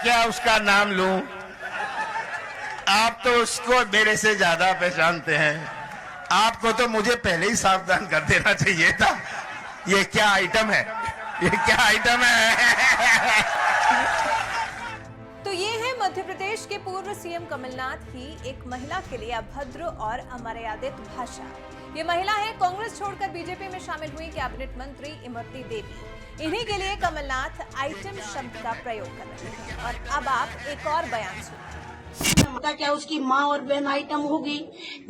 क्या उसका नाम लूं? आप तो उसको मेरे से ज्यादा पहचानते हैं। आपको तो मुझे पहले ही सावधान कर देना चाहिए था। ये क्या आइटम है? ये क्या आइटम है? तो ये है मध्य प्रदेश के पूर्व सीएम कमलनाथ की एक महिला के लिए अभद्र और अमर्यादित भाषा। ये महिला है कांग्रेस छोड़कर बीजेपी में शामिल हुई कैबिनेट मंत्री इमरती देवी। इन्हीं के लिए कमलनाथ आइटम शब्द का प्रयोग कर रहे हैं। और अब आप एक और बयान सुनिए। पता क्या उसकी माँ और बहन आइटम होगी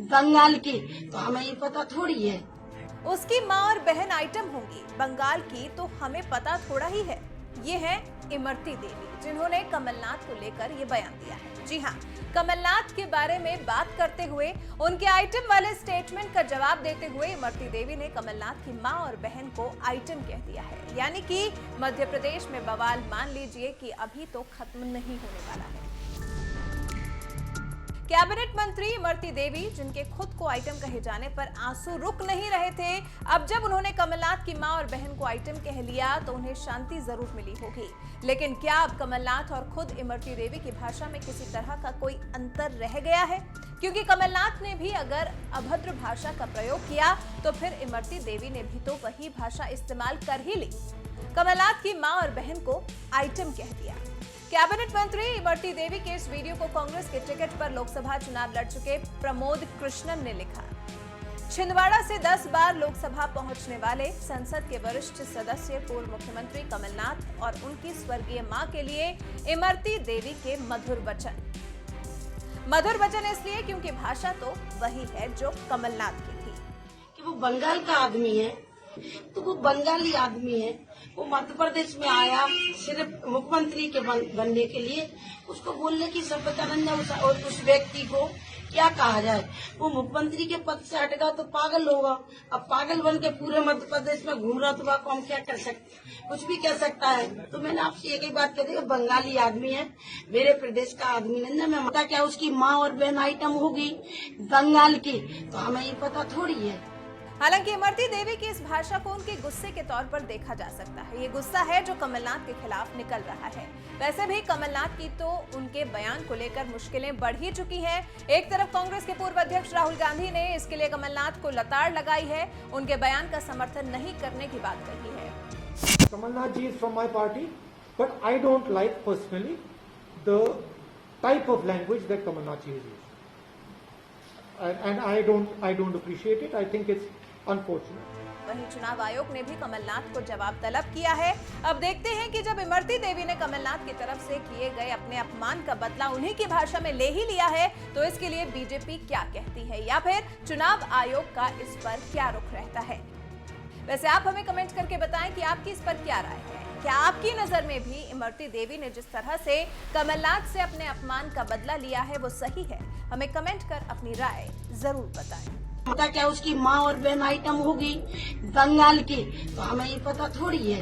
बंगाल की, तो हमें ये पता थोड़ी है। उसकी माँ और बहन आइटम होंगी बंगाल की, तो हमें पता थोड़ा ही है। ये है इमरती देवी, जिन्होंने कमलनाथ को लेकर ये बयान दिया है। जी हाँ, कमलनाथ के बारे में बात करते हुए उनके आइटम वाले स्टेटमेंट का जवाब देते हुए इमरती देवी ने कमलनाथ की मां और बहन को आइटम कह दिया है। यानी कि मध्य प्रदेश में बवाल मान लीजिए कि अभी तो खत्म नहीं होने वाला है। कैबिनेट मंत्री इमरती देवी, जिनके खुद को आइटम कहे जाने पर आंसू रुक नहीं रहे थे, अब जब उन्होंने कमलनाथ की मां और बहन को आइटम कह लिया तो उन्हें शांति जरूर मिली होगी। लेकिन क्या अब कमलनाथ और खुद इमरती देवी की भाषा में किसी तरह का कोई अंतर रह गया है? क्योंकि कमलनाथ ने भी अगर अभद्र भाषा का प्रयोग किया तो फिर इमरती देवी ने भी तो वही भाषा इस्तेमाल कर ही ली। कमलनाथ की मां और बहन को आइटम कह दिया। कैबिनेट मंत्री इमरती देवी के इस वीडियो को कांग्रेस के टिकट पर लोकसभा चुनाव लड़ चुके प्रमोद कृष्णन ने लिखा। छिंदवाड़ा से 10 बार लोकसभा पहुंचने वाले संसद के वरिष्ठ सदस्य पूर्व मुख्यमंत्री कमलनाथ और उनकी स्वर्गीय मां के लिए इमरती देवी के मधुर वचन। मधुर वचन इसलिए क्योंकि भाषा तो वही है जो कमलनाथ की थी। कि वो बंगाल का आदमी है, तो वो बंगाली आदमी है। वो मध्य प्रदेश में आया सिर्फ मुख्यमंत्री के बनने के लिए। उसको बोलने की सभ्यता नहीं है। और उस व्यक्ति को क्या कहा जाए? वो मुख्यमंत्री के पद से हटेगा तो पागल होगा। अब पागल बन के पूरे मध्य प्रदेश में घूम रहा तो वह कौन क्या कर सकते? कुछ भी कह सकता है। तो मैंने आपसे एक ही बात कह दी, बंगाली आदमी है, मेरे प्रदेश का आदमी नहीं है। मैं पता क्या उसकी माँ और बहन आइटम होगी बंगाल की, तो हमें ये पता थोड़ी है। हालांकि इमरती देवी की इस भाषा को उनके गुस्से के तौर पर देखा जा सकता है। ये गुस्सा है जो कमलनाथ के खिलाफ निकल रहा है। वैसे भी कमलनाथ की तो उनके बयान को लेकर मुश्किलें बढ़ ही चुकी हैं। एक तरफ कांग्रेस के पूर्व अध्यक्ष राहुल गांधी ने इसके लिए कमलनाथ को लताड़ लगाई है, उनके बयान का समर्थन नहीं करने की बात कही है। Kamalnath ji is from my party, but I don't like personally the type of language that Kamalnath ji is using, and I don't appreciate it. I think it's unfortunate. वहीं चुनाव आयोग ने भी कमलनाथ को जवाब तलब किया है। अब देखते हैं कि जब इमरती देवी ने कमलनाथ की तरफ से किए गए अपने अपमान का बदला उन्हीं की भाषा में ले ही लिया है, तो इसके लिए बीजेपी क्या कहती है या फिर चुनाव आयोग का इस पर क्या रुख रहता है? वैसे आप हमें कमेंट करके बताएं कि आपकी इस पर क्या राय है। क्या आपकी नजर में भी इमरती देवी ने जिस तरह से कमलनाथ से अपने अपमान का बदला लिया है वो सही है? हमें कमेंट कर अपनी राय जरूर बताएं। पता क्या उसकी माँ और बहन आइटम होगी बंगाल की, तो हमें ये पता थोड़ी है।